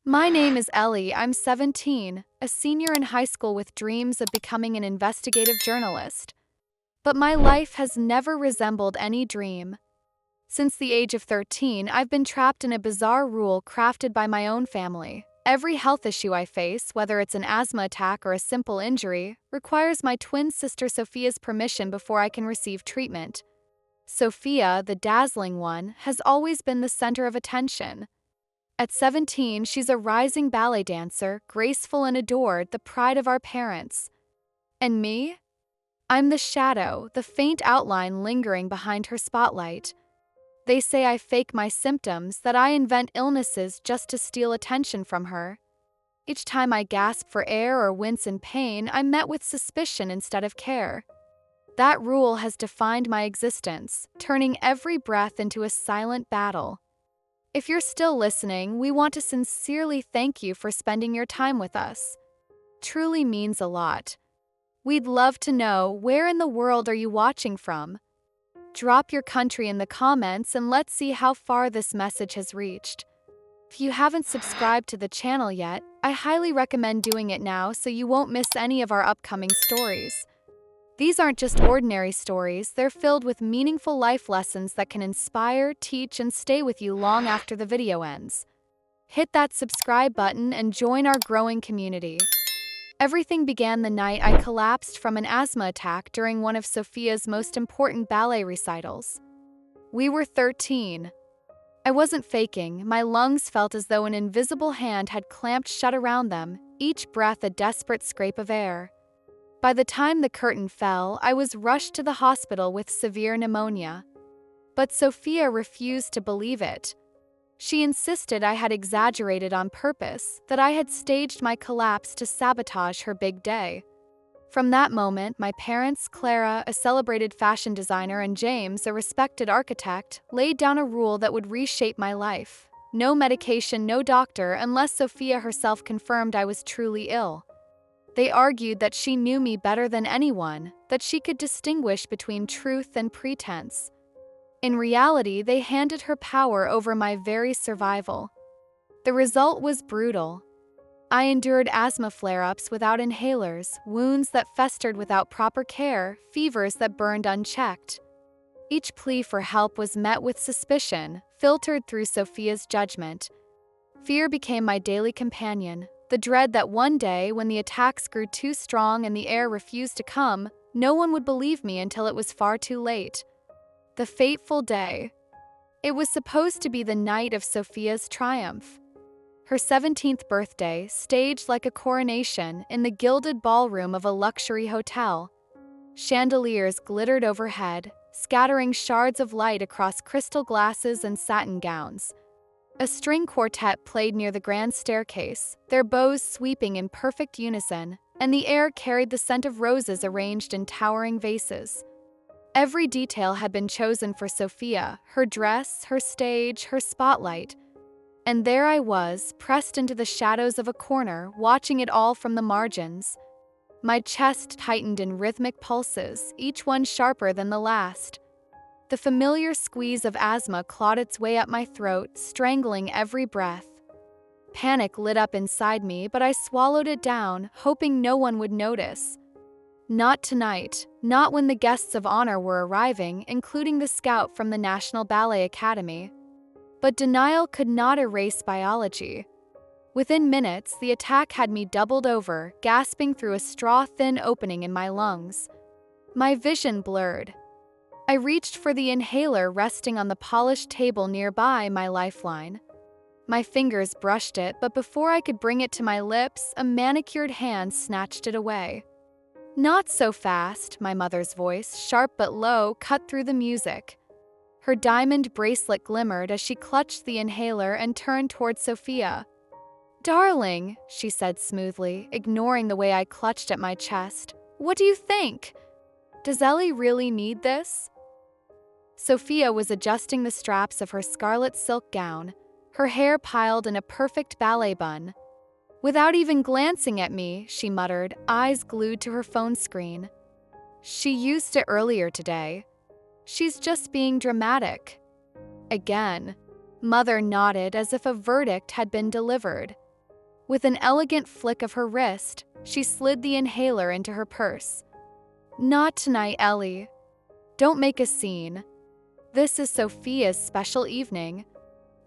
My name is Elly. I'm 17, a senior in high school with dreams of becoming an investigative journalist. But my life has never resembled any dream. Since the age of 13, I've been trapped in a bizarre rule crafted by my own family. Every health issue I face, whether it's an asthma attack or a simple injury, requires my twin sister Sophia's permission before I can receive treatment. Sophia, the dazzling one, has always been the center of attention. At 17, she's a rising ballet dancer, graceful and adored, the pride of our parents. And me? I'm the shadow, the faint outline lingering behind her spotlight. They say I fake my symptoms, that I invent illnesses just to steal attention from her. Each time I gasp for air or wince in pain, I'm met with suspicion instead of care. That rule has defined my existence, turning every breath into a silent battle. If you're still listening, we want to sincerely thank you for spending your time with us. Truly means a lot. We'd love to know, where in the world are you watching from? Drop your country in the comments and let's see how far this message has reached. If you haven't subscribed to the channel yet, I highly recommend doing it now so you won't miss any of our upcoming stories. These aren't just ordinary stories, they're filled with meaningful life lessons that can inspire, teach, and stay with you long after the video ends. Hit that subscribe button and join our growing community. Everything began the night I collapsed from an asthma attack during one of Sophia's most important ballet recitals. We were 13. I wasn't faking, my lungs felt as though an invisible hand had clamped shut around them, each breath a desperate scrape of air. By the time the curtain fell, I was rushed to the hospital with severe pneumonia. But Sophia refused to believe it. She insisted I had exaggerated on purpose, that I had staged my collapse to sabotage her big day. From that moment, my parents, Clara, a celebrated fashion designer, and James, a respected architect, laid down a rule that would reshape my life. No medication, no doctor, unless Sophia herself confirmed I was truly ill. They argued that she knew me better than anyone, that she could distinguish between truth and pretense. In reality, they handed her power over my very survival. The result was brutal. I endured asthma flare-ups without inhalers, wounds that festered without proper care, fevers that burned unchecked. Each plea for help was met with suspicion, filtered through Sophia's judgment. Fear became my daily companion, the dread that one day, when the attacks grew too strong and the air refused to come, no one would believe me until it was far too late. The fateful day. It was supposed to be the night of Sophia's triumph. Her 17th birthday, staged like a coronation in the gilded ballroom of a luxury hotel. Chandeliers glittered overhead, scattering shards of light across crystal glasses and satin gowns. A string quartet played near the grand staircase, their bows sweeping in perfect unison, and the air carried the scent of roses arranged in towering vases. Every detail had been chosen for Sophia, her dress, her stage, her spotlight. And there I was, pressed into the shadows of a corner, watching it all from the margins. My chest tightened in rhythmic pulses, each one sharper than the last. The familiar squeeze of asthma clawed its way up my throat, strangling every breath. Panic lit up inside me, but I swallowed it down, hoping no one would notice. Not tonight, not when the guests of honor were arriving, including the scout from the National Ballet Academy. But denial could not erase biology. Within minutes, the attack had me doubled over, gasping through a straw-thin opening in my lungs. My vision blurred. I reached for the inhaler resting on the polished table nearby, my lifeline. My fingers brushed it, but before I could bring it to my lips, a manicured hand snatched it away. "Not so fast," my mother's voice, sharp but low, cut through the music. Her diamond bracelet glimmered as she clutched the inhaler and turned toward Sophia. "Darling," she said smoothly, ignoring the way I clutched at my chest. "What do you think? Does Elly really need this?" Sophia was adjusting the straps of her scarlet silk gown, her hair piled in a perfect ballet bun. "Without even glancing at me," she muttered, eyes glued to her phone screen. "She used it earlier today. She's just being dramatic." Again, Mother nodded as if a verdict had been delivered. With an elegant flick of her wrist, she slid the inhaler into her purse. "Not tonight, Elly. Don't make a scene. This is Sophia's special evening."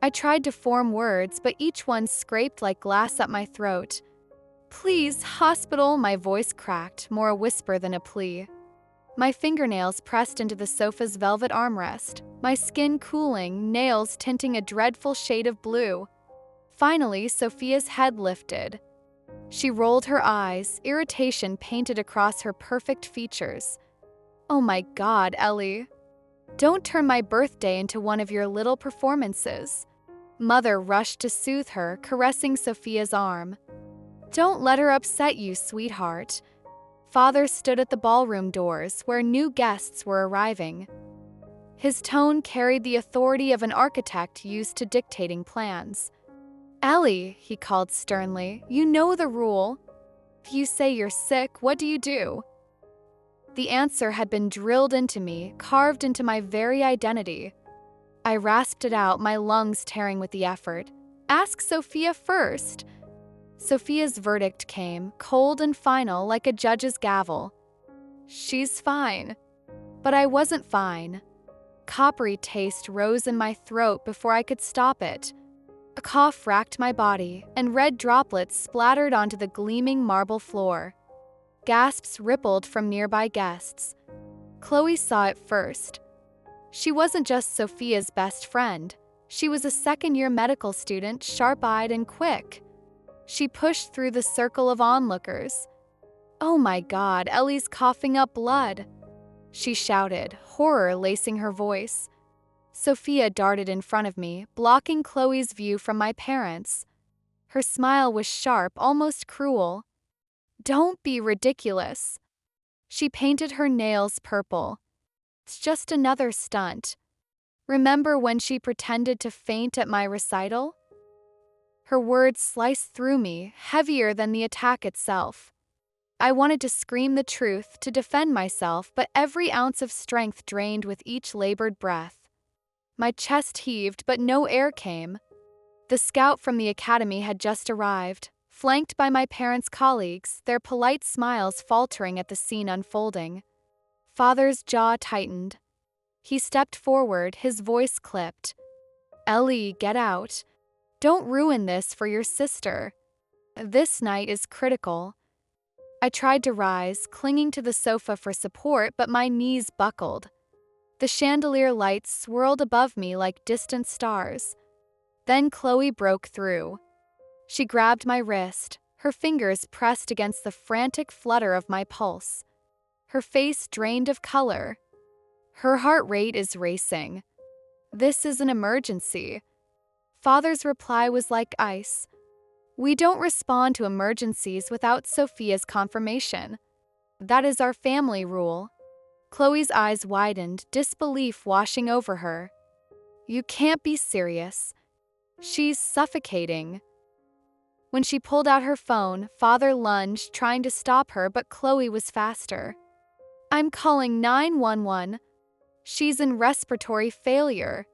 I tried to form words, but each one scraped like glass up my throat. "Please, hospital," my voice cracked, more a whisper than a plea. My fingernails pressed into the sofa's velvet armrest, my skin cooling, nails tinting a dreadful shade of blue. Finally, Sophia's head lifted. She rolled her eyes, irritation painted across her perfect features. "Oh my God, Elly. Don't turn my birthday into one of your little performances." Mother rushed to soothe her, caressing Sophia's arm. "Don't let her upset you, sweetheart." Father stood at the ballroom doors, where new guests were arriving. His tone carried the authority of an architect used to dictating plans. "Elly," he called sternly, "you know the rule. If you say you're sick, what do you do?" The answer had been drilled into me, carved into my very identity. I rasped it out, my lungs tearing with the effort. "Ask Sophia first." Sophia's verdict came, cold and final like a judge's gavel. "She's fine." But I wasn't fine. Coppery taste rose in my throat before I could stop it. A cough racked my body, and red droplets splattered onto the gleaming marble floor. Gasps rippled from nearby guests. Chloe saw it first. She wasn't just Sophia's best friend. She was a second-year medical student, sharp-eyed and quick. She pushed through the circle of onlookers. "Oh my God, Elly's coughing up blood," she shouted, horror lacing her voice. Sophia darted in front of me, blocking Chloe's view from my parents. Her smile was sharp, almost cruel. "Don't be ridiculous." She painted her nails purple. "It's just another stunt. Remember when she pretended to faint at my recital?" Her words sliced through me, heavier than the attack itself. I wanted to scream the truth, to defend myself, but every ounce of strength drained with each labored breath. My chest heaved, but no air came. The scout from the academy had just arrived, flanked by my parents' colleagues, their polite smiles faltering at the scene unfolding. Father's jaw tightened. He stepped forward, his voice clipped. "Elly, get out. Don't ruin this for your sister. This night is critical." I tried to rise, clinging to the sofa for support, but my knees buckled. The chandelier lights swirled above me like distant stars. Then Chloe broke through. She grabbed my wrist, her fingers pressed against the frantic flutter of my pulse. Her face drained of color. Her heart rate is racing. "This is an emergency." Father's reply was like ice. "We don't respond to emergencies without Sophia's confirmation. That is our family rule." Chloe's eyes widened, disbelief washing over her. "You can't be serious. She's suffocating." When she pulled out her phone, Father lunged, trying to stop her, but Chloe was faster. "I'm calling 911. She's in respiratory failure."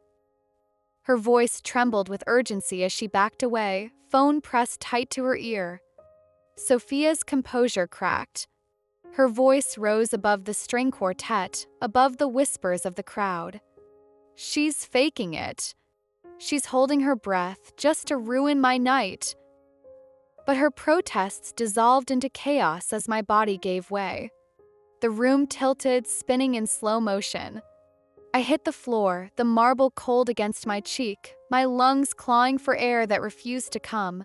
Her voice trembled with urgency as she backed away, phone pressed tight to her ear. Sophia's composure cracked. Her voice rose above the string quartet, above the whispers of the crowd. "She's faking it. She's holding her breath just to ruin my night." But her protests dissolved into chaos as my body gave way. The room tilted, spinning in slow motion. I hit the floor, the marble cold against my cheek, my lungs clawing for air that refused to come.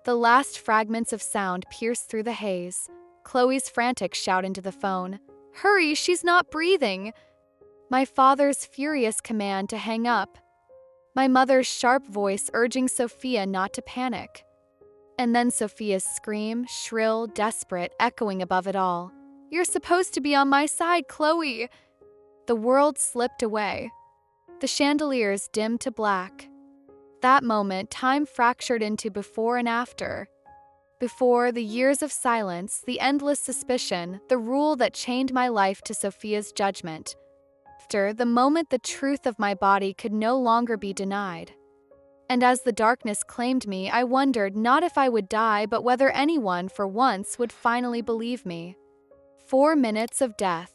The last fragments of sound pierced through the haze. Chloe's frantic shout into the phone. "Hurry, she's not breathing!" My father's furious command to hang up. My mother's sharp voice urging Sophia not to panic. And then Sophia's scream, shrill, desperate, echoing above it all. "You're supposed to be on my side, Chloe!" The world slipped away. The chandeliers dimmed to black. That moment, time fractured into before and after. Before, the years of silence, the endless suspicion, the rule that chained my life to Sophia's judgment. After, the moment the truth of my body could no longer be denied. And as the darkness claimed me, I wondered not if I would die, but whether anyone, for once, would finally believe me. 4 minutes of death.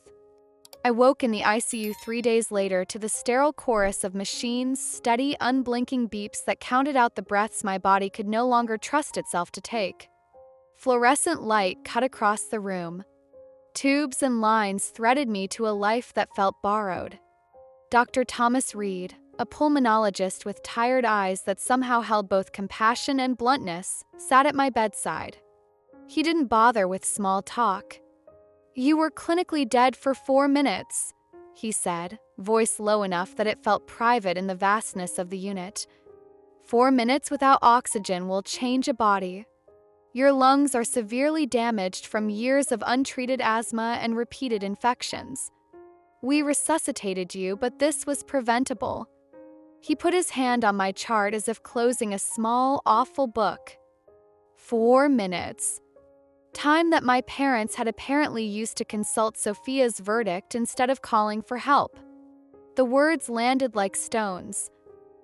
I woke in the ICU 3 days later to the sterile chorus of machines' steady, unblinking beeps that counted out the breaths my body could no longer trust itself to take. Fluorescent light cut across the room. Tubes and lines threaded me to a life that felt borrowed. Dr. Thomas Reed, a pulmonologist with tired eyes that somehow held both compassion and bluntness, sat at my bedside. He didn't bother with small talk. "You were clinically dead for 4 minutes," he said, voice low enough that it felt private in the vastness of the unit. 4 minutes without oxygen will change a body. Your lungs are severely damaged from years of untreated asthma and repeated infections. We resuscitated you, but this was preventable. He put his hand on my chart as if closing a small, awful book. 4 minutes. Time that my parents had apparently used to consult Sophia's verdict instead of calling for help. The words landed like stones.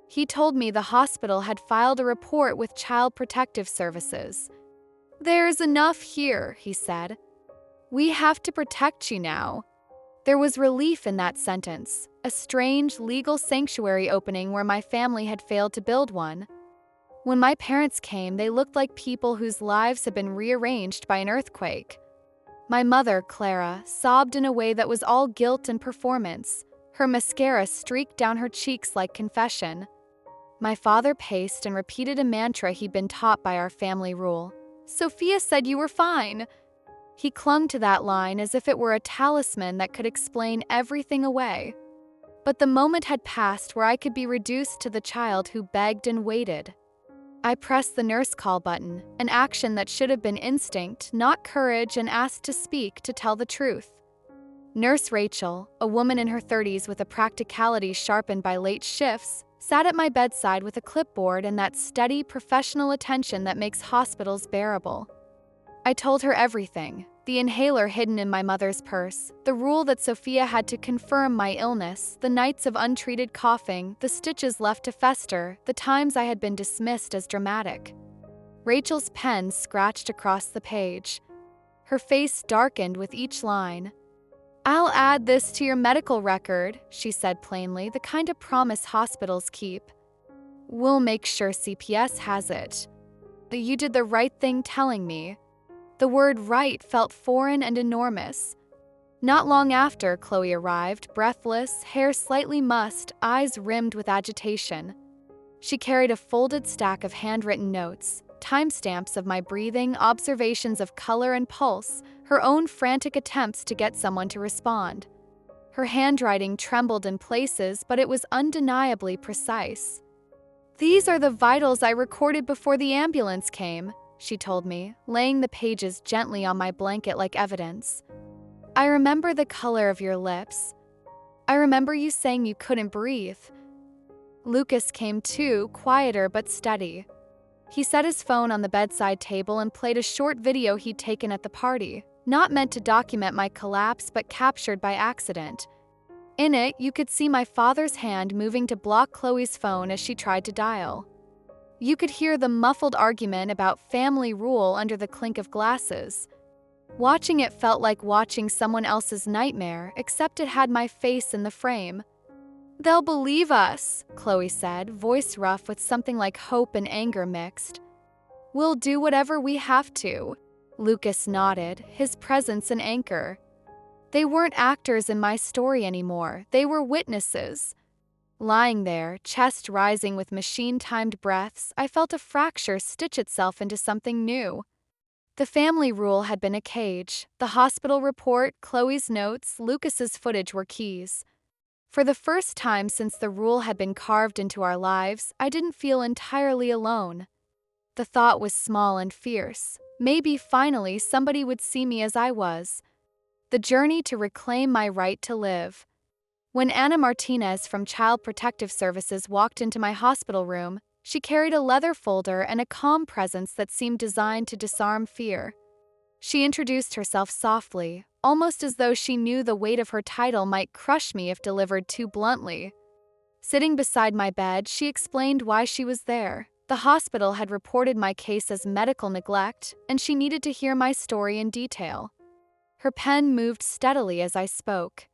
He told me the hospital had filed a report with Child Protective Services. "There's enough here," he said. "We have to protect you now." There was relief in that sentence, a strange legal sanctuary opening where my family had failed to build one. When my parents came, they looked like people whose lives had been rearranged by an earthquake. My mother, Clara, sobbed in a way that was all guilt and performance. Her mascara streaked down her cheeks like confession. My father paced and repeated a mantra he'd been taught by our family rule. "Sophia said you were fine." He clung to that line as if it were a talisman that could explain everything away. But the moment had passed where I could be reduced to the child who begged and waited. I pressed the nurse call button, an action that should have been instinct, not courage, and asked to speak, to tell the truth. Nurse Rachel, a woman in her 30s with a practicality sharpened by late shifts, sat at my bedside with a clipboard and that steady, professional attention that makes hospitals bearable. I told her everything: the inhaler hidden in my mother's purse, the rule that Sophia had to confirm my illness, the nights of untreated coughing, the stitches left to fester, the times I had been dismissed as dramatic. Rachel's pen scratched across the page. Her face darkened with each line. "I'll add this to your medical record," she said plainly, "the kind of promise hospitals keep. We'll make sure CPS has it. You did the right thing telling me." The word "right" felt foreign and enormous. Not long after, Chloe arrived, breathless, hair slightly mussed, eyes rimmed with agitation. She carried a folded stack of handwritten notes, timestamps of my breathing, observations of color and pulse, her own frantic attempts to get someone to respond. Her handwriting trembled in places, but it was undeniably precise. "These are the vitals I recorded before the ambulance came," she told me, laying the pages gently on my blanket like evidence. "I remember the color of your lips. I remember you saying you couldn't breathe." Lucas came too, quieter but steady. He set his phone on the bedside table and played a short video he'd taken at the party, not meant to document my collapse but captured by accident. In it, you could see my father's hand moving to block Chloe's phone as she tried to dial. You could hear the muffled argument about family rule under the clink of glasses. Watching it felt like watching someone else's nightmare, except it had my face in the frame. "They'll believe us," Chloe said, voice rough with something like hope and anger mixed. "We'll do whatever we have to." Lucas nodded, his presence an anchor. They weren't actors in my story anymore, they were witnesses. Lying there, chest rising with machine-timed breaths, I felt a fracture stitch itself into something new. The family rule had been a cage. The hospital report, Chloe's notes, Lucas's footage were keys. For the first time since the rule had been carved into our lives, I didn't feel entirely alone. The thought was small and fierce. Maybe finally somebody would see me as I was. The journey to reclaim my right to live. When Anna Martinez from Child Protective Services walked into my hospital room, she carried a leather folder and a calm presence that seemed designed to disarm fear. She introduced herself softly, almost as though she knew the weight of her title might crush me if delivered too bluntly. Sitting beside my bed, she explained why she was there. The hospital had reported my case as medical neglect, and she needed to hear my story in detail. Her pen moved steadily as I spoke.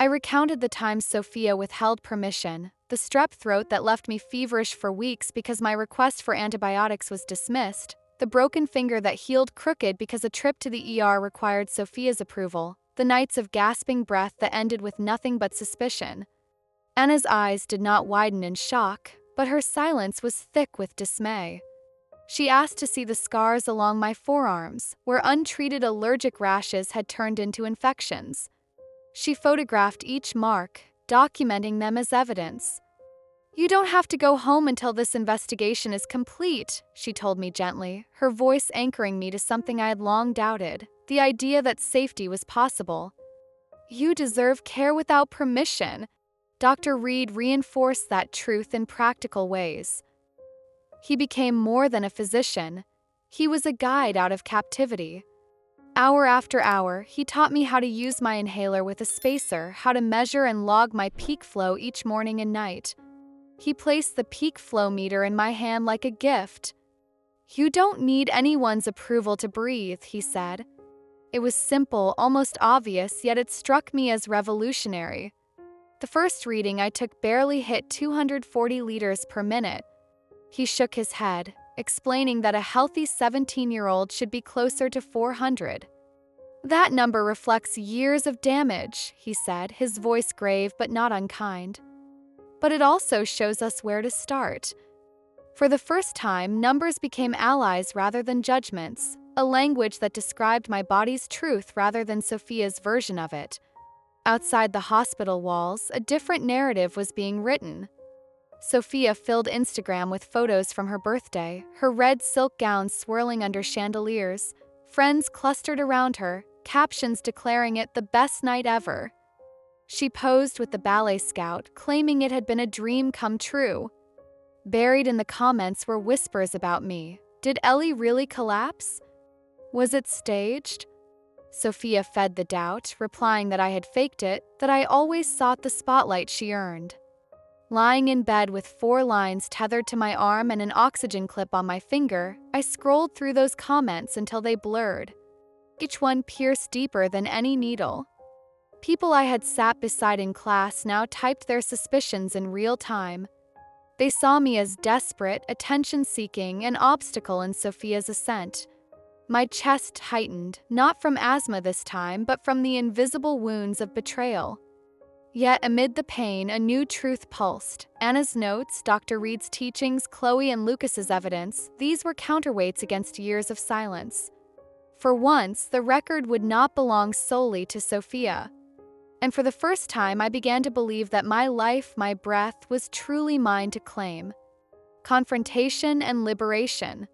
I recounted the times Sophia withheld permission, the strep throat that left me feverish for weeks because my request for antibiotics was dismissed, the broken finger that healed crooked because a trip to the ER required Sophia's approval, the nights of gasping breath that ended with nothing but suspicion. Anna's eyes did not widen in shock, but her silence was thick with dismay. She asked to see the scars along my forearms, where untreated allergic rashes had turned into infections. She photographed each mark, documenting them as evidence. "You don't have to go home until this investigation is complete," she told me gently, her voice anchoring me to something I had long doubted, the idea that safety was possible. "You deserve care without permission." Dr. Reed reinforced that truth in practical ways. He became more than a physician. He was a guide out of captivity. Hour after hour, he taught me how to use my inhaler with a spacer, how to measure and log my peak flow each morning and night. He placed the peak flow meter in my hand like a gift. "You don't need anyone's approval to breathe," he said. It was simple, almost obvious, yet it struck me as revolutionary. The first reading I took barely hit 240 liters per minute. He shook his head, explaining that a healthy 17-year-old should be closer to 400. "That number reflects years of damage," he said, his voice grave but not unkind. "But it also shows us where to start." For the first time, numbers became allies rather than judgments, a language that described my body's truth rather than Sophia's version of it. Outside the hospital walls, a different narrative was being written. Sophia filled Instagram with photos from her birthday, her red silk gown swirling under chandeliers, friends clustered around her, captions declaring it the best night ever. She posed with the ballet scout, claiming it had been a dream come true. Buried in the comments were whispers about me. Did Elly really collapse? Was it staged? Sophia fed the doubt, replying that I had faked it, that I always sought the spotlight she earned. Lying in bed with 4 lines tethered to my arm and an oxygen clip on my finger, I scrolled through those comments until they blurred. Each one pierced deeper than any needle. People I had sat beside in class now typed their suspicions in real time. They saw me as desperate, attention-seeking, an obstacle in Sophia's ascent. My chest tightened, not from asthma this time, but from the invisible wounds of betrayal. Yet amid the pain, a new truth pulsed. Anna's notes, Dr. Reed's teachings, Chloe and Lucas's evidence, these were counterweights against years of silence. For once, the record would not belong solely to Sophia. And for the first time, I began to believe that my life, my breath, was truly mine to claim. Confrontation and liberation.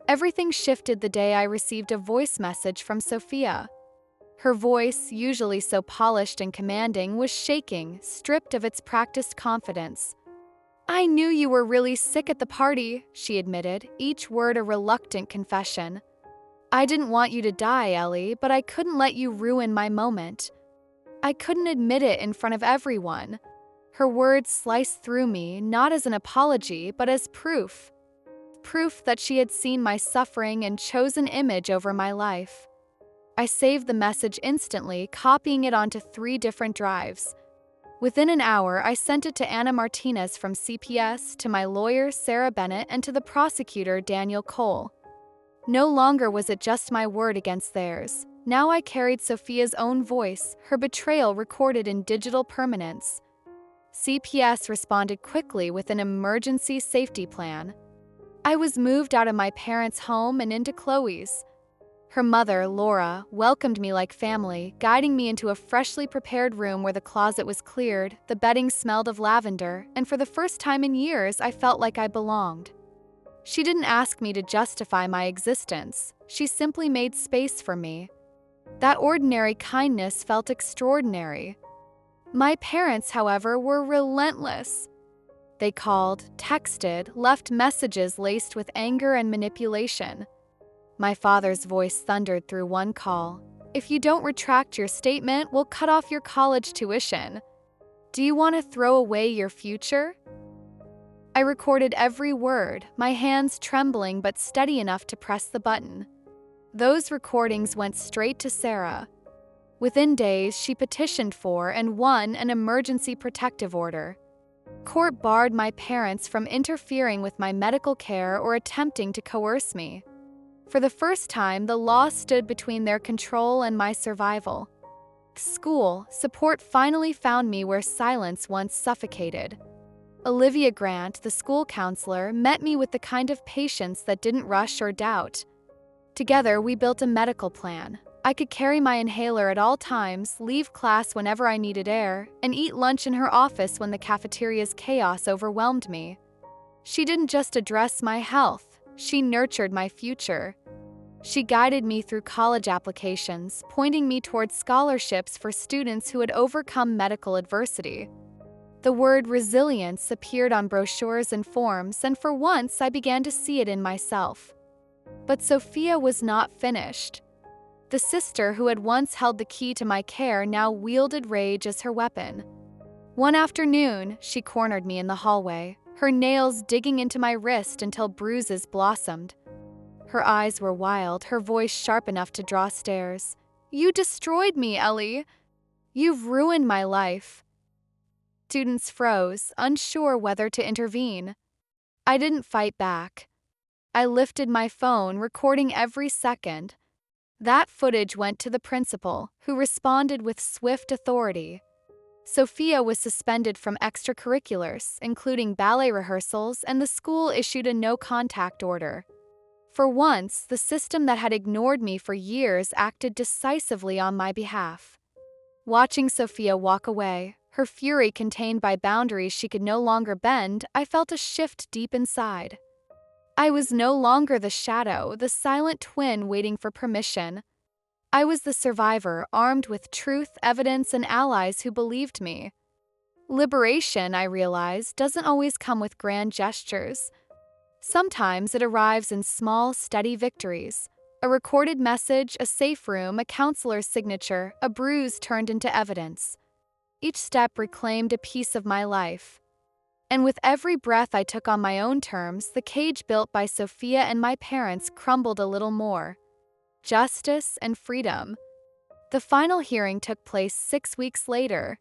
Everything shifted the day I received a voice message from Sophia. Her voice, usually so polished and commanding, was shaking, stripped of its practiced confidence. "I knew you were really sick at the party," she admitted, each word a reluctant confession. "I didn't want you to die, Elly, but I couldn't let you ruin my moment. I couldn't admit it in front of everyone." Her words sliced through me, not as an apology, but as proof. Proof that she had seen my suffering and chosen image over my life. I saved the message instantly, copying it onto 3 different drives. Within an hour, I sent it to Anna Martinez from CPS, to my lawyer, Sarah Bennett, and to the prosecutor, Daniel Cole. No longer was it just my word against theirs. Now I carried Sophia's own voice, her betrayal recorded in digital permanence. CPS responded quickly with an emergency safety plan. I was moved out of my parents' home and into Chloe's. Her mother, Laura, welcomed me like family, guiding me into a freshly prepared room where the closet was cleared, the bedding smelled of lavender, and for the first time in years, I felt like I belonged. She didn't ask me to justify my existence. She simply made space for me. That ordinary kindness felt extraordinary. My parents, however, were relentless. They called, texted, left messages laced with anger and manipulation. My father's voice thundered through one call. "If you don't retract your statement, we'll cut off your college tuition." Do you want to throw away your future? I recorded every word, my hands trembling but steady enough to press the button. Those recordings went straight to Sarah. Within days, she petitioned for and won an emergency protective order. Court barred my parents from interfering with my medical care or attempting to coerce me. For the first time, the law stood between their control and my survival. School support finally found me where silence once suffocated. Olivia Grant, the school counselor, met me with the kind of patience that didn't rush or doubt. Together, we built a medical plan. I could carry my inhaler at all times, leave class whenever I needed air, and eat lunch in her office when the cafeteria's chaos overwhelmed me. She didn't just address my health, she nurtured my future. She guided me through college applications, pointing me towards scholarships for students who had overcome medical adversity. The word resilience appeared on brochures and forms, and for once I began to see it in myself. But Sophia was not finished. The sister who had once held the key to my care now wielded rage as her weapon. One afternoon, she cornered me in the hallway, her nails digging into my wrist until bruises blossomed. Her eyes were wild, her voice sharp enough to draw stares. "You destroyed me, Elly. You've ruined my life." Students froze, unsure whether to intervene. I didn't fight back. I lifted my phone, recording every second. That footage went to the principal, who responded with swift authority. Sophia was suspended from extracurriculars, including ballet rehearsals, and the school issued a no-contact order. For once, the system that had ignored me for years acted decisively on my behalf. Watching Sophia walk away, her fury contained by boundaries she could no longer bend, I felt a shift deep inside. I was no longer the shadow, the silent twin waiting for permission. I was the survivor, armed with truth, evidence, and allies who believed me. Liberation, I realized, doesn't always come with grand gestures. Sometimes it arrives in small, steady victories. A recorded message, a safe room, a counselor's signature, a bruise turned into evidence. Each step reclaimed a piece of my life. And with every breath I took on my own terms, the cage built by Sophia and my parents crumbled a little more. Justice and freedom. The final hearing took place 6 weeks later.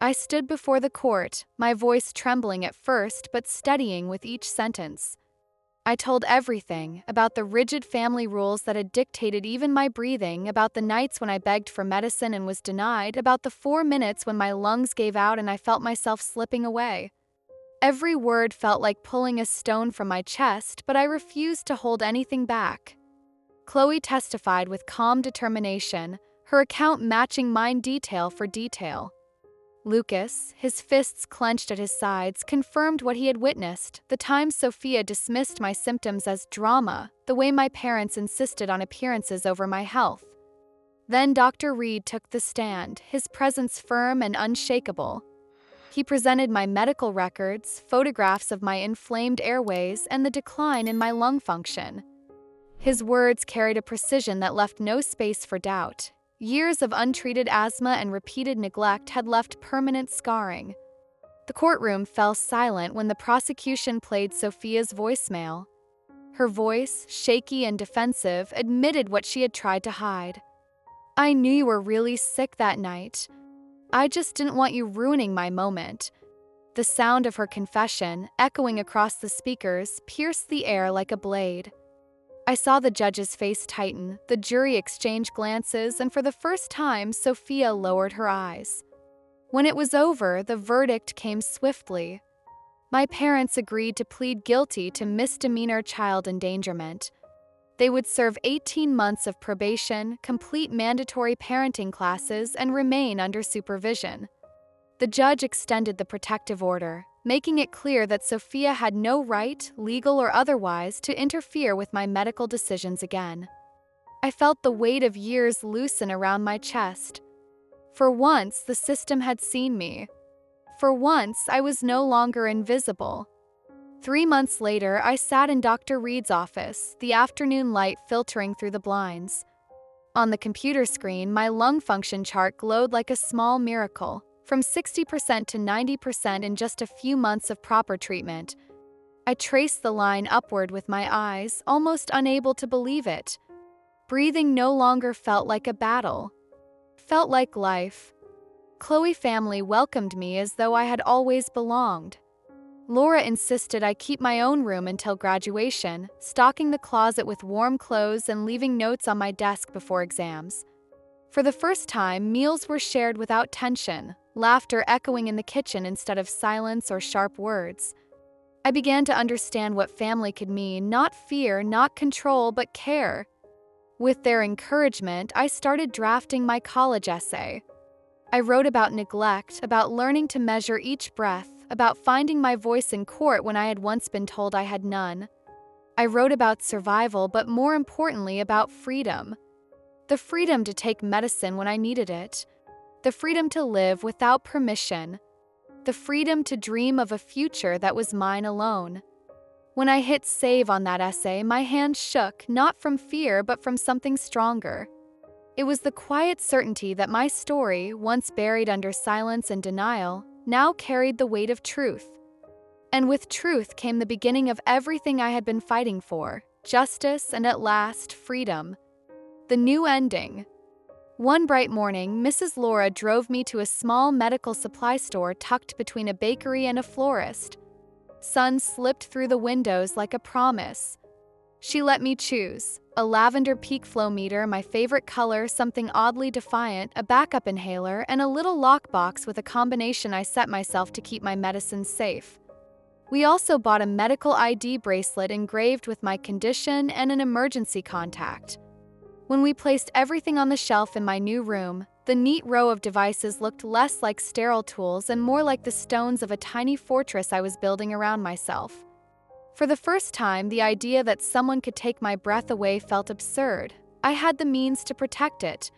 I stood before the court, my voice trembling at first but steadying with each sentence. I told everything, about the rigid family rules that had dictated even my breathing, about the nights when I begged for medicine and was denied, about the 4 minutes when my lungs gave out and I felt myself slipping away. Every word felt like pulling a stone from my chest, but I refused to hold anything back. Chloe testified with calm determination, her account matching mine detail for detail. Lucas, his fists clenched at his sides, confirmed what he had witnessed, the times Sophia dismissed my symptoms as drama, the way my parents insisted on appearances over my health. Then Dr. Reed took the stand, his presence firm and unshakable. He presented my medical records, photographs of my inflamed airways, and the decline in my lung function. His words carried a precision that left no space for doubt. Years of untreated asthma and repeated neglect had left permanent scarring. The courtroom fell silent when the prosecution played Sophia's voicemail. Her voice, shaky and defensive, admitted what she had tried to hide. "I knew you were really sick that night. I just didn't want you ruining my moment." The sound of her confession, echoing across the speakers, pierced the air like a blade. I saw the judge's face tighten, the jury exchange glances, and for the first time, Sophia lowered her eyes. When it was over, the verdict came swiftly. My parents agreed to plead guilty to misdemeanor child endangerment. They would serve 18 months of probation, complete mandatory parenting classes, and remain under supervision. The judge extended the protective order, making it clear that Sophia had no right, legal or otherwise, to interfere with my medical decisions again. I felt the weight of years loosen around my chest. For once, the system had seen me. For once, I was no longer invisible. 3 months later, I sat in Dr. Reed's office, the afternoon light filtering through the blinds. On the computer screen, my lung function chart glowed like a small miracle. from 60% to 90% in just a few months of proper treatment. I traced the line upward with my eyes, almost unable to believe it. Breathing no longer felt like a battle. Felt like life. Chloe family welcomed me as though I had always belonged. Laura insisted I keep my own room until graduation, stocking the closet with warm clothes and leaving notes on my desk before exams. For the first time, meals were shared without tension, laughter echoing in the kitchen instead of silence or sharp words. I began to understand what family could mean, not fear, not control, but care. With their encouragement, I started drafting my college essay. I wrote about neglect, about learning to measure each breath, about finding my voice in court when I had once been told I had none. I wrote about survival, but more importantly, about freedom. The freedom to take medicine when I needed it. The freedom to live without permission. The freedom to dream of a future that was mine alone. When I hit save on that essay, my hand shook, not from fear, but from something stronger. It was the quiet certainty that my story, once buried under silence and denial, now carried the weight of truth. And with truth came the beginning of everything I had been fighting for: justice and, at last, freedom. The new ending. One bright morning, Mrs. Laura drove me to a small medical supply store tucked between a bakery and a florist. Sun slipped through the windows like a promise. She let me choose: a lavender peak flow meter, my favorite color, something oddly defiant, a backup inhaler, and a little lockbox with a combination I set myself to keep my medicines safe. We also bought a medical ID bracelet engraved with my condition and an emergency contact. When we placed everything on the shelf in my new room, the neat row of devices looked less like sterile tools and more like the stones of a tiny fortress I was building around myself. For the first time, the idea that someone could take my breath away felt absurd. I had the means to protect it.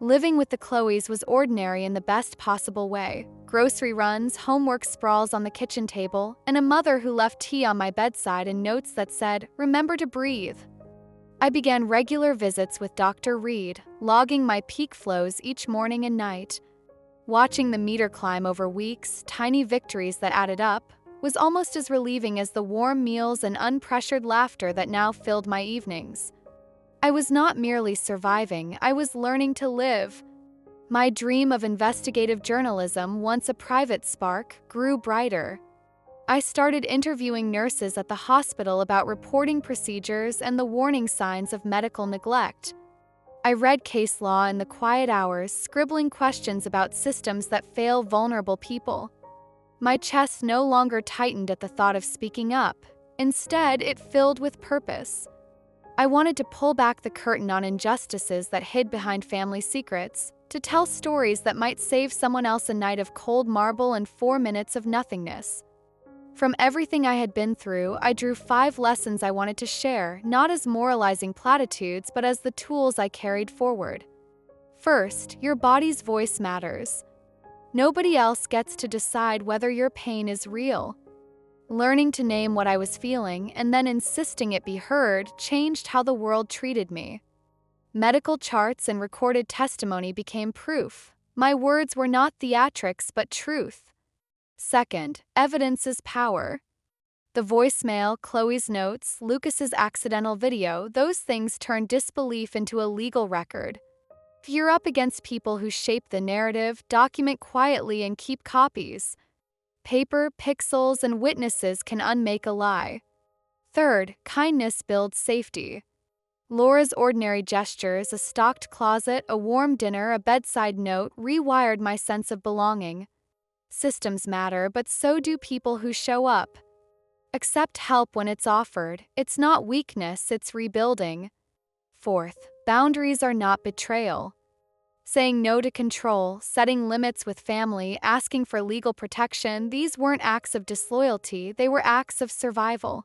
Living with the Chloes was ordinary in the best possible way. Grocery runs, homework sprawls on the kitchen table, and a mother who left tea on my bedside and notes that said, "Remember to breathe." I began regular visits with Dr. Reed, logging my peak flows each morning and night. Watching the meter climb over weeks, tiny victories that added up, was almost as relieving as the warm meals and unpressured laughter that now filled my evenings. I was not merely surviving, I was learning to live. My dream of investigative journalism, once a private spark, grew brighter. I started interviewing nurses at the hospital about reporting procedures and the warning signs of medical neglect. I read case law in the quiet hours, scribbling questions about systems that fail vulnerable people. My chest no longer tightened at the thought of speaking up. Instead, it filled with purpose. I wanted to pull back the curtain on injustices that hid behind family secrets, to tell stories that might save someone else a night of cold marble and 4 minutes of nothingness. From everything I had been through, I drew 5 lessons I wanted to share, not as moralizing platitudes, but as the tools I carried forward. First, your body's voice matters. Nobody else gets to decide whether your pain is real. Learning to name what I was feeling and then insisting it be heard changed how the world treated me. Medical charts and recorded testimony became proof. My words were not theatrics but truth. Second, evidence is power. The voicemail, Chloe's notes, Lucas's accidental video, those things turned disbelief into a legal record. If you're up against people who shape the narrative, document quietly and keep copies. Paper, pixels, and witnesses can unmake a lie. Third, kindness builds safety. Laura's ordinary gestures, a stocked closet, a warm dinner, a bedside note, rewired my sense of belonging. Systems matter, but so do people who show up. Accept help when it's offered. It's not weakness, it's rebuilding. Fourth, boundaries are not betrayal. Saying no to control, setting limits with family, asking for legal protection, these weren't acts of disloyalty, they were acts of survival.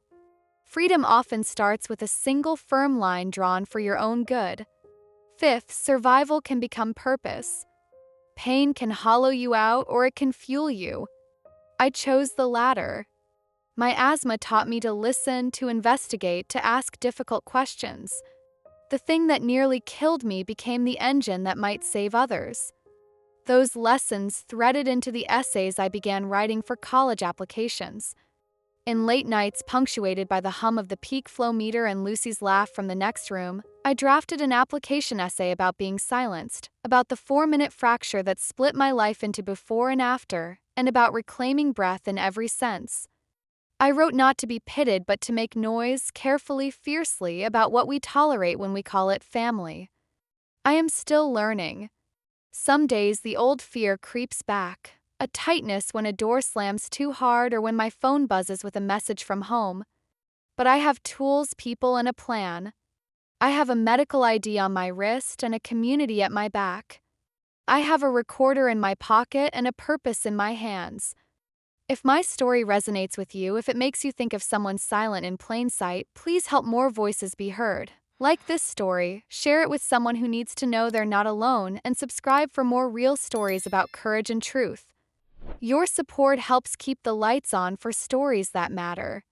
Freedom often starts with a single firm line drawn for your own good. Fifth, survival can become purpose. Pain can hollow you out or it can fuel you. I chose the latter. My asthma taught me to listen, to investigate, to ask difficult questions. The thing that nearly killed me became the engine that might save others. Those lessons threaded into the essays I began writing for college applications. In late nights punctuated by the hum of the peak flow meter and Lucy's laugh from the next room, I drafted an application essay about being silenced, about the 4-minute fracture that split my life into before and after, and about reclaiming breath in every sense. I wrote not to be pitted but to make noise, carefully, fiercely, about what we tolerate when we call it family. I am still learning. Some days the old fear creeps back, a tightness when a door slams too hard or when my phone buzzes with a message from home. But I have tools, people, and a plan. I have a medical ID on my wrist and a community at my back. I have a recorder in my pocket and a purpose in my hands. If my story resonates with you, if it makes you think of someone silent in plain sight, please help more voices be heard. Like this story, share it with someone who needs to know they're not alone, and subscribe for more real stories about courage and truth. Your support helps keep the lights on for stories that matter.